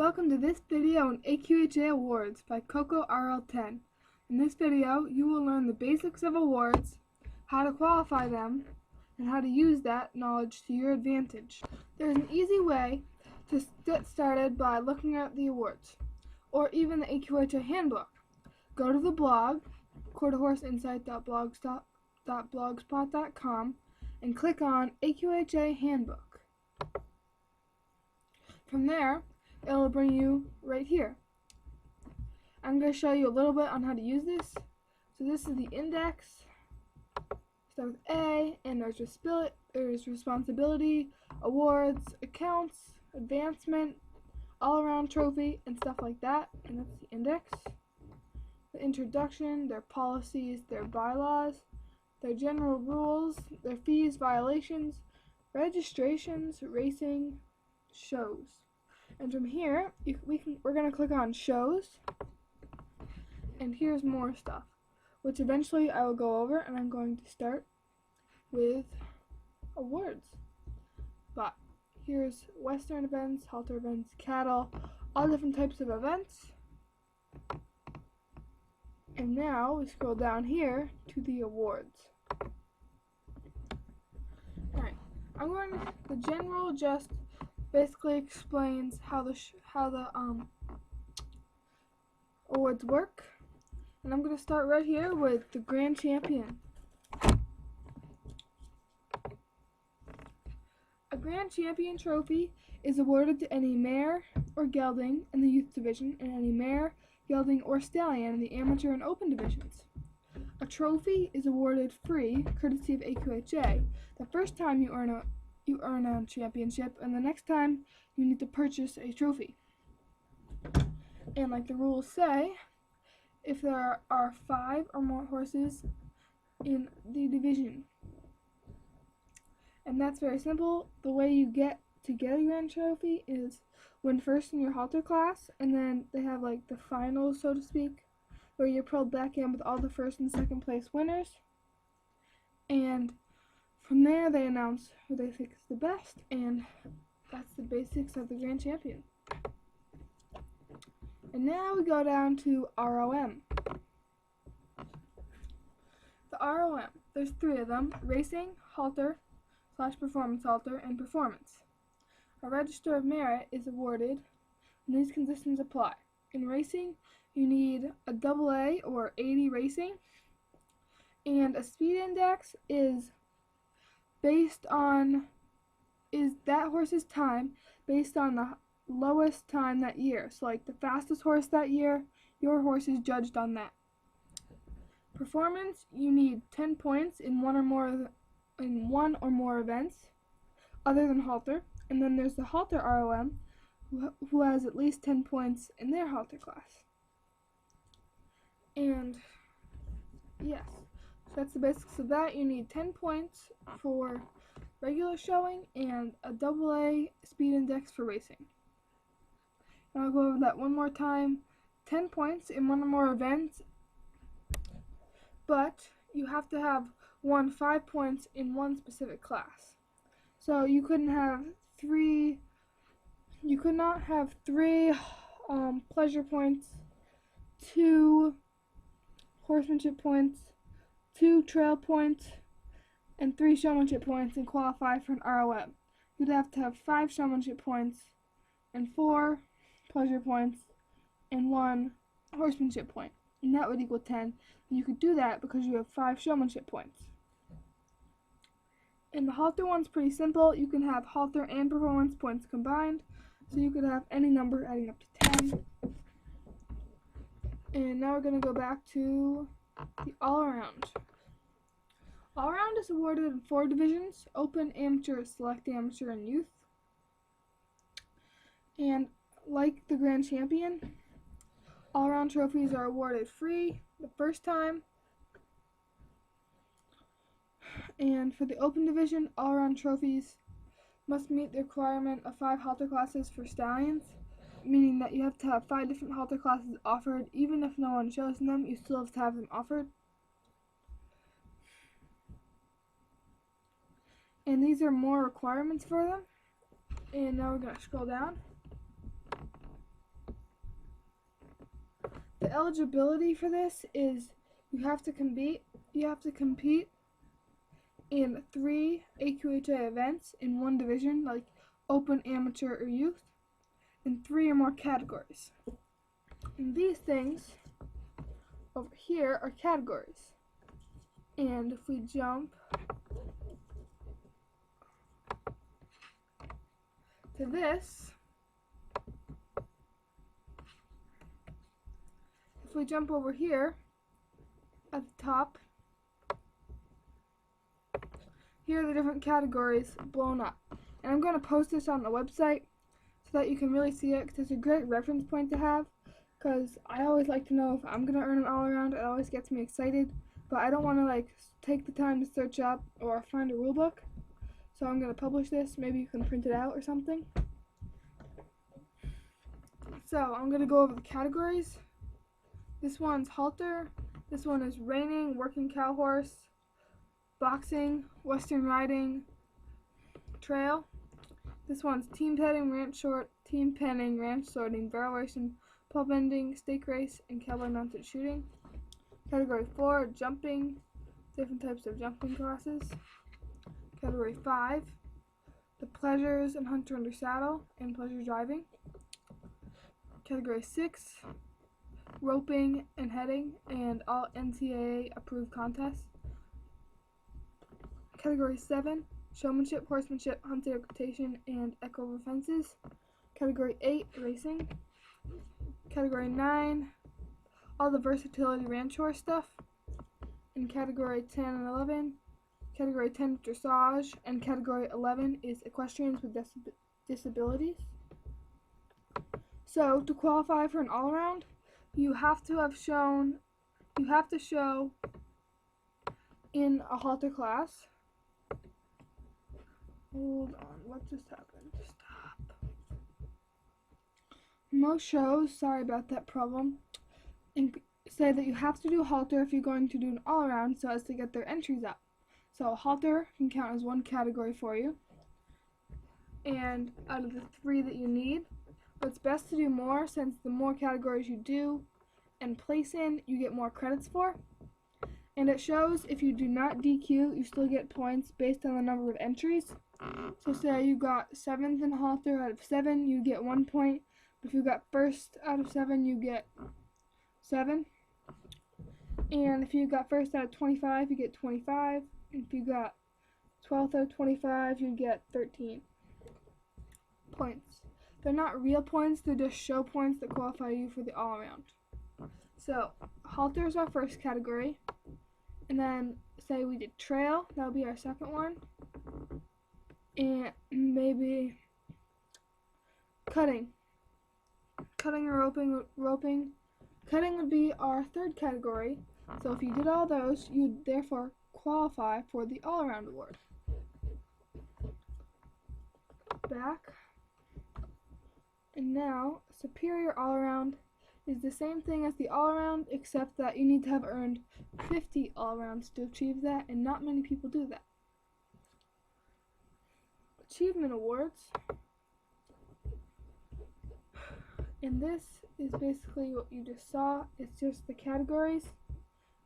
Welcome to this video on AQHA Awards by Coco RL10. In this video, you will learn the basics of awards, how to qualify them, and how to use that knowledge to your advantage. There's an easy way to get started by looking at the awards, or even the AQHA handbook. Go to the blog, quarterhorseinsight.blogspot.com, and click on AQHA Handbook. From there, it will bring you right here. I'm going to show you a little bit on how to use this. So this is the index. Start with A, and there's responsibility, awards, accounts, advancement, all-around trophy, and stuff like that. And that's the index. The introduction, their policies, their bylaws, their general rules, their fees, violations, registrations, racing, shows. And from here, we're going to click on shows, and here's more stuff, which eventually I will go over, and I'm going to start with awards. But here's Western events, halter events, cattle, all different types of events. And now we scroll down here to the awards. Alright, the general just basically explains how the awards work, and I'm going to start right here with the Grand Champion. A Grand Champion trophy is awarded to any mare or gelding in the youth division and any mare, gelding, or stallion in the amateur and open divisions. A trophy is awarded free, courtesy of AQHA, the first time you earn a championship, and the next time you need to purchase a trophy. And like the rules say, if there are 5 or more horses in the division. And that's very simple. The way you get to get a grand trophy is win first in your halter class, and then they have like the finals, so to speak, where you're pulled back in with all the first and second place winners. And from there, they announce who they think is the best, and that's the basics of the Grand Champion. And now we go down to ROM. The ROM, there's 3 of them: racing, halter, /performance halter, and performance. A Register of Merit is awarded, and these conditions apply. In racing, you need a AA or 80 racing, and a speed index is that horse's time based on the lowest time that year. So like the fastest horse that year, your horse is judged on that. Performance, you need 10 points in one or more events other than halter. And then there's the halter ROM who has at least 10 points in their halter class. And yes, so that's the basics of that. You need 10 points for regular showing and a AA speed index for racing. And I'll go over that one more time. 10 points in one or more events, but you have to have won 5 points in one specific class. So you could not have 3 pleasure points, 2 horsemanship points, 2 trail points, and 3 showmanship points and qualify for an ROM. You'd have to have 5 showmanship points and 4 pleasure points and 1 horsemanship point, and that would equal 10. And you could do that because you have 5 showmanship points. And the halter one's pretty simple. You can have halter and performance points combined, so you could have any number adding up to 10. And now we're going to go back to the all-around. All-around is awarded in 4 divisions: open, amateur, select amateur, and youth. And like the Grand Champion, all-around trophies are awarded free the first time. And for the open division, all-around trophies must meet the requirement of 5 halter classes for stallions, meaning that you have to have 5 different halter classes offered. Even if no one shows them, you still have to have them offered. And these are more requirements for them. And now we're going to scroll down. the eligibility for this is you have to compete in 3 AQHA events in one division, like open, amateur, or youth, in 3 or more categories. And these things over here are categories. And if we jump to this, if we jump over here at the top, here are the different categories blown up. And I'm going to post this on the website so that you can really see it, because it's a great reference point to have, because I always like to know if I'm going to earn an all-around. It always gets me excited, but I don't want to like take the time to search up or find a rule book. So I'm going to publish this. Maybe you can print it out or something. So I'm going to go over the categories. This one's halter. This one is reining, working cow horse, boxing, western riding, trail. This one's team petting, ranch short, team penning, ranch sorting, barrel racing, pole bending, stake race, and cowboy mounted shooting. Category 4, jumping, different types of jumping classes. Category 5, the pleasures and hunter under saddle and pleasure driving. Category 6, roping and heading and all NCAA approved contests. Category 7, showmanship, horsemanship, hunting equitation, and echo over fences. Category 8, racing. Category 9, all the versatility ranch horse stuff. In Category 10 and 11, Category 10 dressage, and Category 11 is equestrians with disabilities. So to qualify for an all-around, you have to show in a halter class. Hold on, what just happened? Stop. Most shows, sorry about that problem, say that you have to do halter if you're going to do an all-around so as to get their entries up. So halter can count as one category for you, and out of the 3 that you need, but it's best to do more, since the more categories you do and place in, you get more credits for. And it shows if you do not DQ, you still get points based on the number of entries. So say you got 7th in halter out of 7, you get 1 point. If you got 1st out of 7, you get 7. And if you got 1st out of 25, you get 25. And if you got 12th out of 25, you get 13 points. They're not real points, they're just show points that qualify you for the all-around. So halter is our first category. And then say we did trail, that would be our second one. And maybe cutting or roping. Cutting would be our third category. So if you did all those, you'd therefore qualify for the all-around award. Back. And now, superior all-around is the same thing as the all-around, except that you need to have earned 50 all-arounds to achieve that, and not many people do that. Achievement awards. And this is basically what you just saw. It's just the categories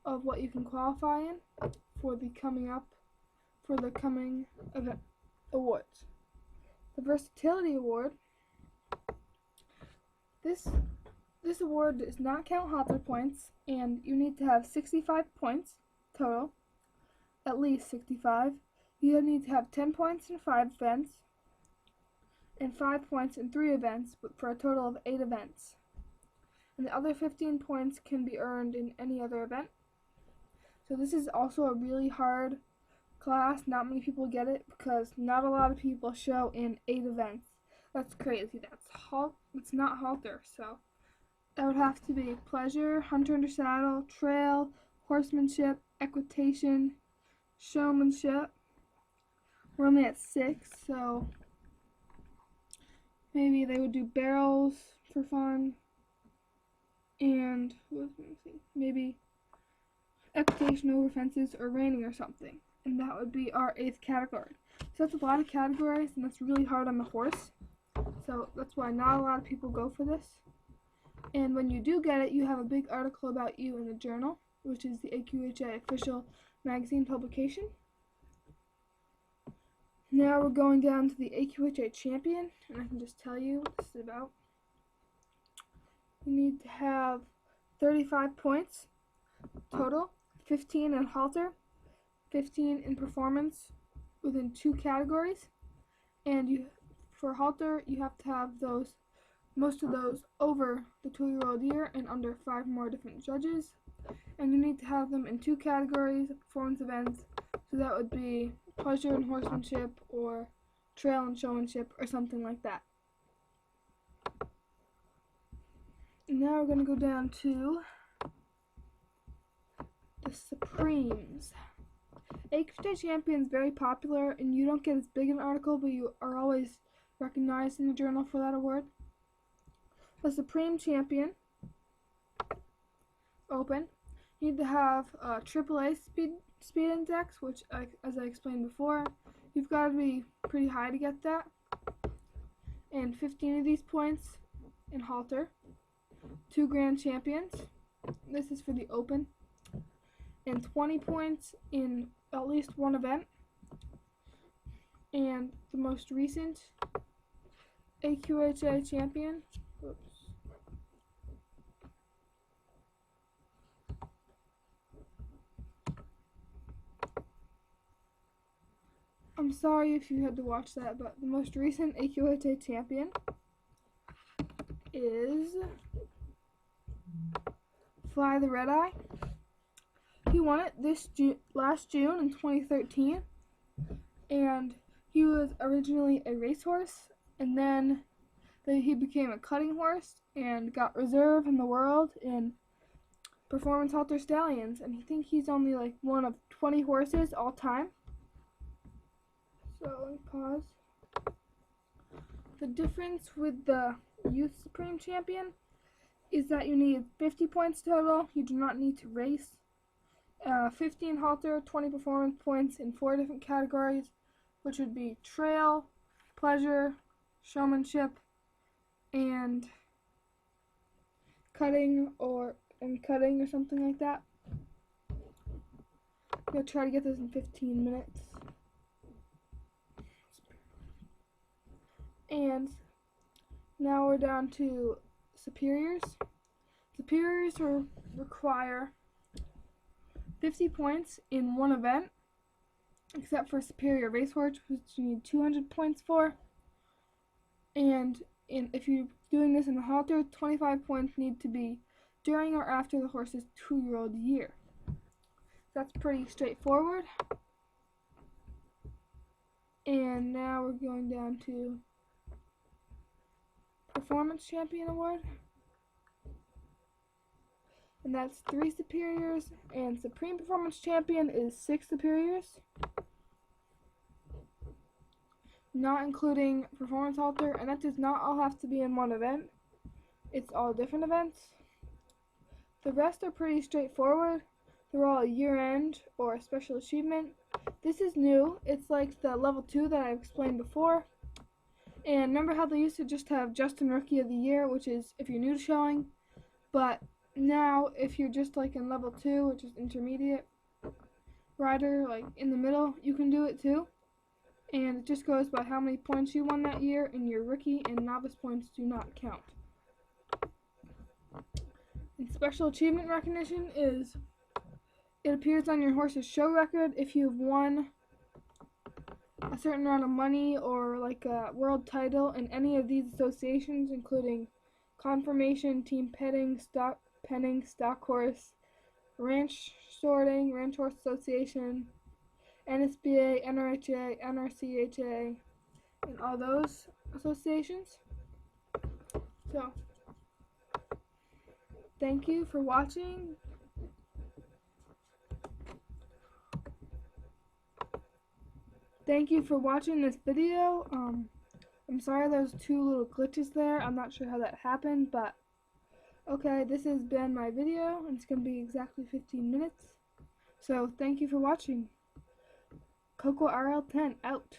of what you can qualify in for the coming event awards. The versatility award. This award does not count halter points, and you need to have 65 points total, at least 65. You need to have 10 points in 5 events, and 5 points in 3 events, but for a total of 8 events. And the other 15 points can be earned in any other event. So this is also a really hard class. Not many people get it because not a lot of people show in 8 events. That's crazy. It's not halter, so that would have to be pleasure, hunter under saddle, trail, horsemanship, equitation, showmanship. We're only at 6, so maybe they would do barrels for fun, and maybe equitation over fences or reining or something, and that would be our 8th category. So that's a lot of categories, and that's really hard on the horse, so that's why not a lot of people go for this. And when you do get it, you have a big article about you in the journal, which is the AQHA official magazine publication. Now we're going down to the AQHA champion, and I can just tell you what this is about. You need to have 35 points total, 15 in halter, 15 in performance within 2 categories, and for halter you have to have most of those over the 2-year-old year and under 5 more different judges, and you need to have them in 2 categories of performance events, so that would be pleasure and horsemanship or trail and showmanship or something like that. Now we're going to go down to the Supremes. AQHA Champion is very popular, and you don't get as big an article, but you are always recognized in the journal for that award. The Supreme Champion Open, you need to have a AAA speed index, which, as I explained before, you've got to be pretty high to get that, and 15 of these points in halter. 2 grand champions, this is for the Open, and 20 points in at least one event. And the most recent AQHA champion, I'm sorry if you had to watch that, but the most recent AQHA champion is Fly the Red Eye. He won it last June in 2013, and he was originally a racehorse, and then he became a cutting horse and got reserve in the world in performance halter stallions, and I think he's only like one of 20 horses all time. So let me pause. The difference with the Youth Supreme Champion is that you need 50 points total. You do not need to race. 15 halter, 20 performance points in 4 different categories, which would be trail, pleasure, showmanship, and cutting or something like that. I'm gonna try to get this in 15 minutes. And now we're down to superiors. Superiors require 50 points in one event, except for superior racehorse, which you need 200 points for. And if you're doing this in the halter, 25 points need to be during or after the horse's 2-year-old year. That's pretty straightforward. And now we're going down to Performance Champion Award. And that's 3 superiors, and Supreme Performance Champion is 6 superiors, not including performance halter, and that does not all have to be in one event. It's all different events. The rest are pretty straightforward. They're all a year-end or a special achievement. This is new. It's like the level 2 that I explained before. And remember how they used to just have Justin Rookie of the Year, which is if you're new to showing, but now if you're just like in level 2, which is intermediate rider, like in the middle, you can do it too. And it just goes by how many points you won that year, and your rookie and novice points do not count. And special achievement recognition is, it appears on your horse's show record if you've won a certain amount of money or like a world title in any of these associations, including conformation, team petting, stock penning, stock horse, ranch sorting, ranch horse association, NSBA, NRHA, NRCHA, and all those associations. So, thank you for watching. Thank you for watching this video. I'm sorry there's 2 little glitches there. I'm not sure how that happened, but okay, this has been my video, and it's going to be exactly 15 minutes. So, thank you for watching. Coco RL10 out.